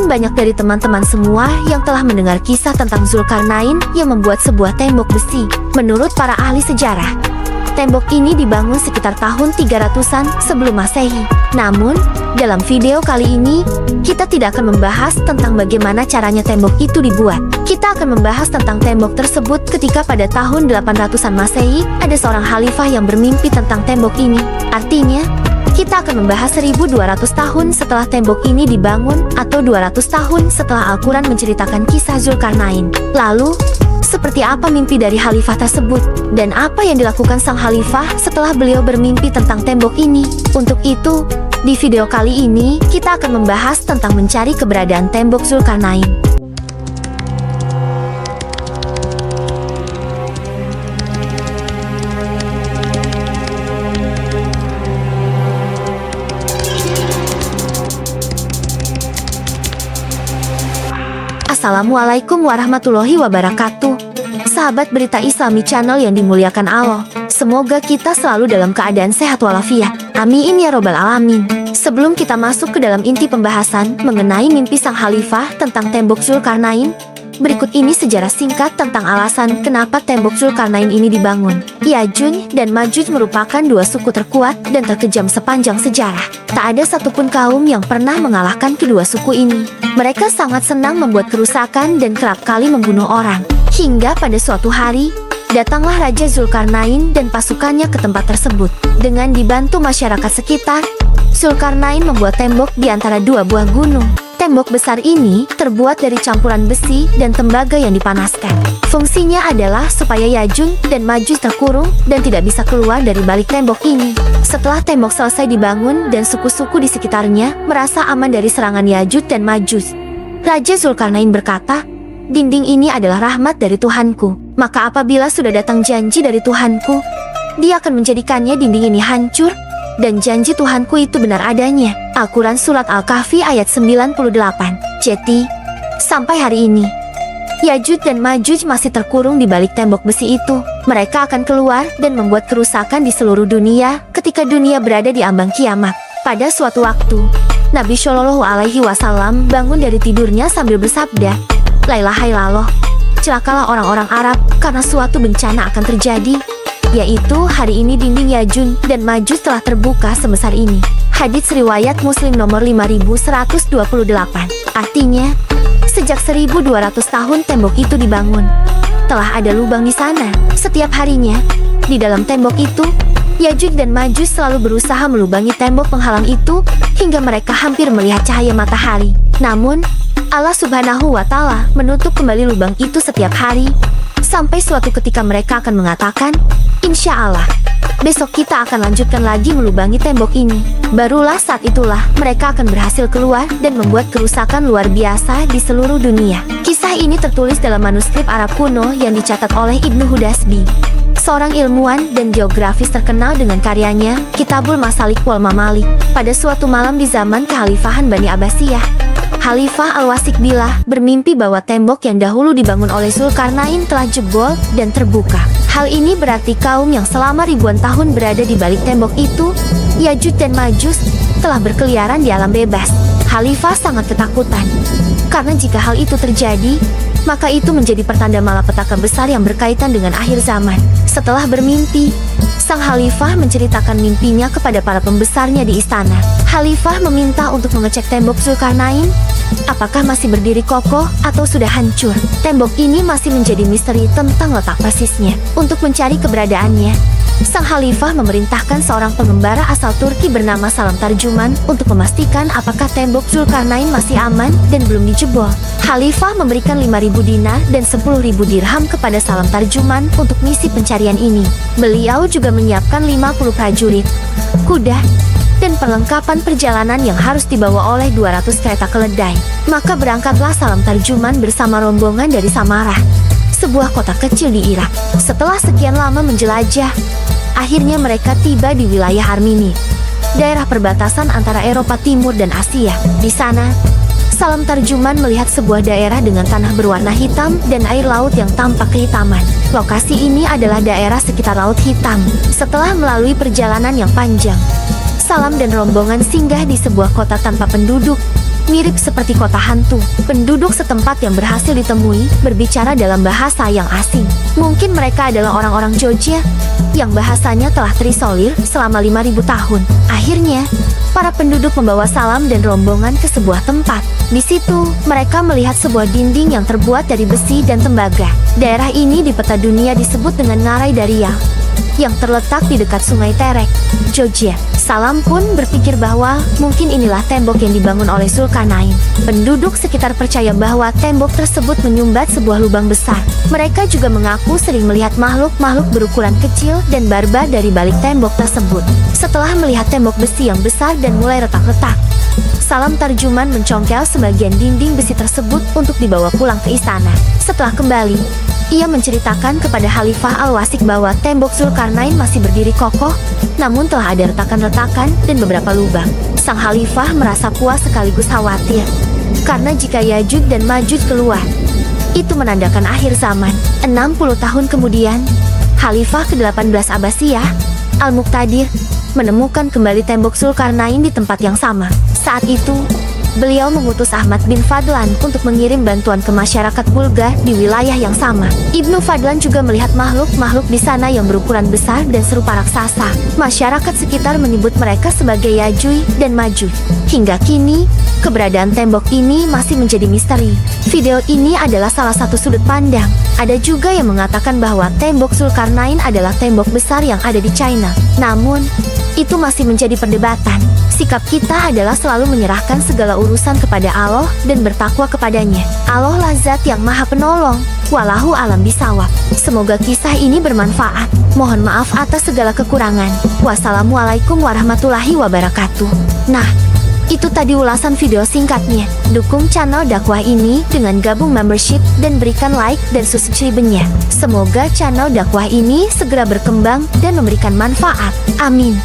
Mungkin banyak dari teman-teman semua yang telah mendengar kisah tentang Zulkarnain yang membuat sebuah tembok besi. Menurut para ahli sejarah, tembok ini dibangun sekitar tahun 300-an sebelum Masehi. Namun, dalam video kali ini, kita tidak akan membahas tentang bagaimana caranya tembok itu dibuat. Kita akan membahas tentang tembok tersebut ketika pada tahun 800-an Masehi, ada seorang khalifah yang bermimpi tentang tembok ini. Artinya, kita akan membahas 1200 tahun setelah tembok ini dibangun atau 200 tahun setelah Al-Quran menceritakan kisah Zulkarnain. Lalu, seperti apa mimpi dari khalifah tersebut? Dan apa yang dilakukan sang khalifah setelah beliau bermimpi tentang tembok ini? Untuk itu, di video kali ini, kita akan membahas tentang mencari keberadaan tembok Zulkarnain. Assalamualaikum warahmatullahi wabarakatuh. Sahabat Berita Islami Channel yang dimuliakan Allah, semoga kita selalu dalam keadaan sehat walafiat. Amin ya robbal alamin. Sebelum kita masuk ke dalam inti pembahasan mengenai mimpi sang khalifah tentang tembok Zulkarnain, berikut ini sejarah singkat tentang alasan kenapa tembok Zulkarnain ini dibangun. Yajuj dan Majuj merupakan dua suku terkuat dan terkejam sepanjang sejarah. Tak ada satupun kaum yang pernah mengalahkan kedua suku ini. Mereka sangat senang membuat kerusakan dan kerap kali membunuh orang. Hingga pada suatu hari, datanglah Raja Zulkarnain dan pasukannya ke tempat tersebut. Dengan dibantu masyarakat sekitar, Zulkarnain membuat tembok di antara dua buah gunung. Tembok besar ini terbuat dari campuran besi dan tembaga yang dipanaskan. Fungsinya adalah supaya Yajuj dan Majuj terkurung dan tidak bisa keluar dari balik tembok ini. Setelah tembok selesai dibangun dan suku-suku di sekitarnya merasa aman dari serangan Yajuj dan Majuj, Raja Zulkarnain berkata, "Dinding ini adalah rahmat dari Tuhanku. Maka apabila sudah datang janji dari Tuhanku, Dia akan menjadikannya dinding ini hancur, dan janji Tuhanku itu benar adanya." Al-Quran Surat Al-Kahfi ayat 98. Jadi, sampai hari ini, Yajuj dan Majuj masih terkurung di balik tembok besi itu. Mereka akan keluar dan membuat kerusakan di seluruh dunia ketika dunia berada di ambang kiamat. Pada suatu waktu, Nabi Shallallahu Alaihi Wasallam bangun dari tidurnya sambil bersabda, "La ilaha illallah, celakalah orang-orang Arab karena suatu bencana akan terjadi, yaitu hari ini dinding Yajuj dan Majuj telah terbuka sebesar ini." Hadits riwayat Muslim nomor 5128. Artinya, sejak 1200 tahun tembok itu dibangun, telah ada lubang di sana. Setiap harinya, di dalam tembok itu, Yajuj dan Majuj selalu berusaha melubangi tembok penghalang itu hingga mereka hampir melihat cahaya matahari. Namun, Allah Subhanahu wa Ta'ala menutup kembali lubang itu setiap hari, sampai suatu ketika mereka akan mengatakan, "Insya Allah, besok kita akan lanjutkan lagi melubangi tembok ini." Barulah saat itulah mereka akan berhasil keluar dan membuat kerusakan luar biasa di seluruh dunia. Kisah ini tertulis dalam manuskrip Arab kuno yang dicatat oleh Ibnu Hudasbi, seorang ilmuwan dan geografis terkenal dengan karyanya Kitabul Masalik wal Mamalik. Pada suatu malam di zaman kekhalifahan Bani Abbasiyah, Khalifah Al-Wasik Billah bermimpi bahwa tembok yang dahulu dibangun oleh Zulkarnain telah jebol dan terbuka. Hal ini berarti kaum yang selama ribuan tahun berada di balik tembok itu, Yajuj dan Majuj, telah berkeliaran di alam bebas. Khalifah sangat ketakutan, karena jika hal itu terjadi, maka itu menjadi pertanda malapetaka besar yang berkaitan dengan akhir zaman. Setelah bermimpi, sang khalifah menceritakan mimpinya kepada para pembesarnya di istana. Khalifah meminta untuk mengecek tembok Zulkarnain, apakah masih berdiri kokoh atau sudah hancur. Tembok ini masih menjadi misteri tentang letak persisnya. Untuk mencari keberadaannya, sang khalifah memerintahkan seorang pengembara asal Turki bernama Salam Tarjuman untuk memastikan apakah tembok Zulkarnain masih aman dan belum dijebol. Khalifah memberikan 5.000 dinar dan 10.000 dirham kepada Salam Tarjuman untuk misi pencarian ini. Beliau juga menyiapkan 50 prajurit, kuda, dan perlengkapan perjalanan yang harus dibawa oleh 200 kereta keledai. Maka berangkatlah Salam Tarjuman bersama rombongan dari Samarah, sebuah kota kecil di Irak. Setelah sekian lama menjelajah, akhirnya mereka tiba di wilayah Armenia, daerah perbatasan antara Eropa Timur dan Asia. Di sana, Salam Tarjuman melihat sebuah daerah dengan tanah berwarna hitam dan air laut yang tampak kehitaman. Lokasi ini adalah daerah sekitar Laut Hitam. Setelah melalui perjalanan yang panjang, Salam dan rombongan singgah di sebuah kota tanpa penduduk mirip seperti kota hantu. Penduduk setempat yang berhasil ditemui berbicara dalam bahasa yang asing. Mungkin mereka adalah orang-orang Georgia yang bahasanya telah terisolir selama 5.000 tahun. Akhirnya, para penduduk membawa salam dan rombongan ke sebuah tempat. Di situ, mereka melihat sebuah dinding yang terbuat dari besi dan tembaga. Daerah ini di peta dunia disebut dengan Ngarai Daria, yang terletak di dekat Sungai Terek, Georgia. Salam pun berpikir bahwa mungkin inilah tembok yang dibangun oleh Zulkarnain. Penduduk sekitar percaya bahwa tembok tersebut menyumbat sebuah lubang besar. Mereka juga mengaku sering melihat makhluk-makhluk berukuran kecil dan barbar dari balik tembok tersebut. Setelah melihat tembok besi yang besar dan mulai retak-retak, Salam Tarjuman mencongkel sebagian dinding besi tersebut untuk dibawa pulang ke istana. Setelah kembali, ia menceritakan kepada Khalifah Al-Wasik bahwa tembok Zulkarnain masih berdiri kokoh, namun telah ada retakan-retakan dan beberapa lubang. Sang Khalifah merasa puas sekaligus khawatir, karena jika Yajuj dan Majuj keluar, itu menandakan akhir zaman. 60 tahun kemudian, Khalifah ke-18 Abbasiyah, Al-Muqtadir, menemukan kembali tembok Zulkarnain di tempat yang sama. Saat itu, beliau mengutus Ahmad bin Fadlan untuk mengirim bantuan ke masyarakat Bulgar di wilayah yang sama. Ibnu Fadlan juga melihat makhluk-makhluk di sana yang berukuran besar dan serupa raksasa. Masyarakat sekitar menyebut mereka sebagai Yajuj dan Majuj. Hingga kini, keberadaan tembok ini masih menjadi misteri. Video ini adalah salah satu sudut pandang. Ada juga yang mengatakan bahwa tembok Zulkarnain adalah tembok besar yang ada di China. Namun, itu masih menjadi perdebatan. Sikap kita adalah selalu menyerahkan segala urusan kepada Allah dan bertakwa kepadanya. Allah lah Zat yang Maha Penolong. Wallahu alam bisawab. Semoga kisah ini bermanfaat. Mohon maaf atas segala kekurangan. Wassalamualaikum warahmatullahi wabarakatuh. Nah, itu tadi ulasan video singkatnya. Dukung channel dakwah ini dengan gabung membership dan berikan like dan subscribe-nya. Semoga channel dakwah ini segera berkembang dan memberikan manfaat. Amin.